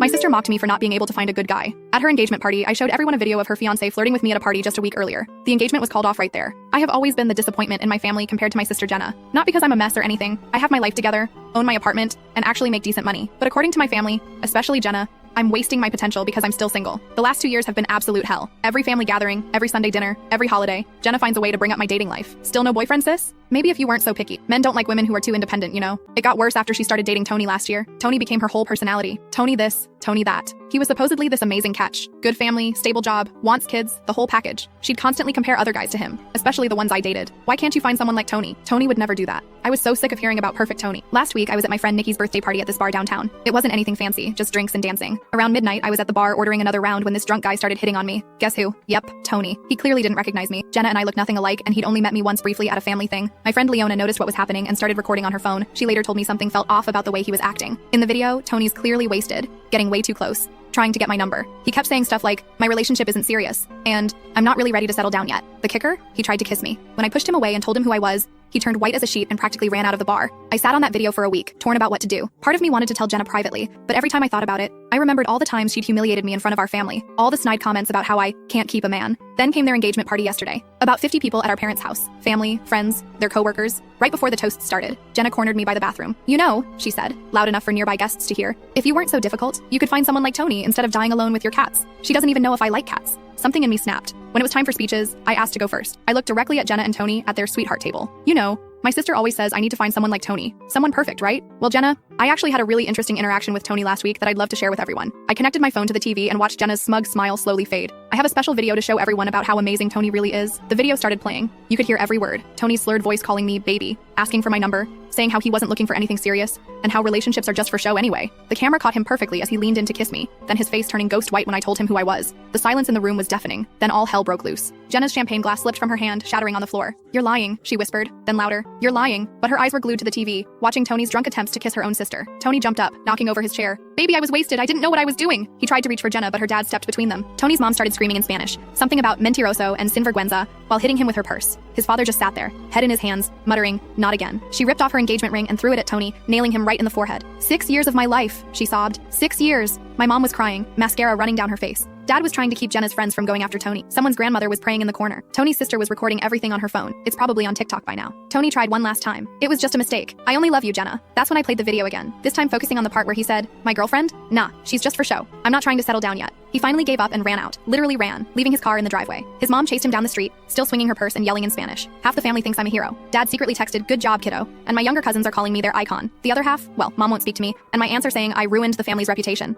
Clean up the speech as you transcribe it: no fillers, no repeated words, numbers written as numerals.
My sister mocked me for not being able to find a good guy. At her engagement party, I showed everyone a video of her fiancé flirting with me at a party just a week earlier. The engagement was called off right there. I have always been the disappointment in my family compared to my sister Jenna. Not because I'm a mess or anything. I have my life together, own my apartment, and actually make decent money. But according to my family, especially Jenna, I'm wasting my potential because I'm still single. The last 2 years have been absolute hell. Every family gathering, every Sunday dinner, every holiday, Jenna finds a way to bring up my dating life. Still no boyfriend, sis? Maybe if you weren't so picky. Men don't like women who are too independent, you know? It got worse after she started dating Tony last year. Tony became her whole personality. Tony this, Tony that. He was supposedly this amazing catch. Good family, stable job, wants kids, the whole package. She'd constantly compare other guys to him, especially the ones I dated. Why can't you find someone like Tony? Tony would never do that. I was so sick of hearing about perfect Tony. Last week, I was at my friend Nikki's birthday party at this bar downtown. It wasn't anything fancy, just drinks and dancing. Around midnight, I was at the bar ordering another round when this drunk guy started hitting on me. Guess who? Yep, Tony. He clearly didn't recognize me. Jenna and I look nothing alike, and he'd only met me once briefly at a family thing. My friend Leona noticed what was happening and started recording on her phone. She later told me something felt off about the way he was acting. In the video, Tony's clearly wasted, getting way too close, trying to get my number. He kept saying stuff like, my relationship isn't serious, and I'm not really ready to settle down yet. The kicker? He tried to kiss me. When I pushed him away and told him who I was, he turned white as a sheet and practically ran out of the bar. I sat on that video for a week, torn about what to do. Part of me wanted to tell Jenna privately, but every time I thought about it, I remembered all the times she'd humiliated me in front of our family, all the snide comments about how I can't keep a man. Then came their engagement party yesterday. About 50 people at our parents' house. Family, friends, their coworkers. Right before the toast started, Jenna cornered me by the bathroom. You know, she said, loud enough for nearby guests to hear, if you weren't so difficult, you could find someone like Tony instead of dying alone with your cats. She doesn't even know if I like cats. Something in me snapped. When it was time for speeches, I asked to go first. I looked directly at Jenna and Tony at their sweetheart table. You know, my sister always says I need to find someone like Tony. Someone perfect, right? Well, Jenna, I actually had a really interesting interaction with Tony last week that I'd love to share with everyone. I connected my phone to the TV and watched Jenna's smug smile slowly fade. I have a special video to show everyone about how amazing Tony really is. The video started playing. You could hear every word. Tony's slurred voice calling me baby, asking for my number, saying how he wasn't looking for anything serious, and how relationships are just for show anyway. The camera caught him perfectly as he leaned in to kiss me, then his face turning ghost white when I told him who I was. The silence in the room was deafening. Then all hell broke loose. Jenna's champagne glass slipped from her hand, shattering on the floor. You're lying, she whispered, then louder. You're lying. But her eyes were glued to the TV, watching Tony's drunk attempts to kiss her own sister. Tony jumped up, knocking over his chair. Baby, I was wasted. I didn't know what I was doing. He tried to reach for Jenna, but her dad stepped between them. Tony's mom started screaming in Spanish, something about mentiroso and sinvergüenza, while hitting him with her purse. His father just sat there, head in his hands, muttering, not again. She ripped off her engagement ring and threw it at Tony, nailing him right in the forehead. 6 years of my life, she sobbed. 6 years. My mom was crying, mascara running down her face. Dad was trying to keep Jenna's friends from going after Tony. Someone's grandmother was praying in the corner. Tony's sister was recording everything on her phone. It's probably on TikTok by now. Tony tried one last time. It was just a mistake. I only love you, Jenna. That's when I played the video again, this time focusing on the part where he said, my girlfriend? Nah, she's just for show. I'm not trying to settle down yet. He finally gave up and ran out, literally ran, leaving his car in the driveway. His mom chased him down the street, still swinging her purse and yelling in Spanish. Half the family thinks I'm a hero. Dad secretly texted, good job, kiddo. And my younger cousins are calling me their icon. The other half, well, mom won't speak to me, and my aunts are saying I ruined the family's reputation.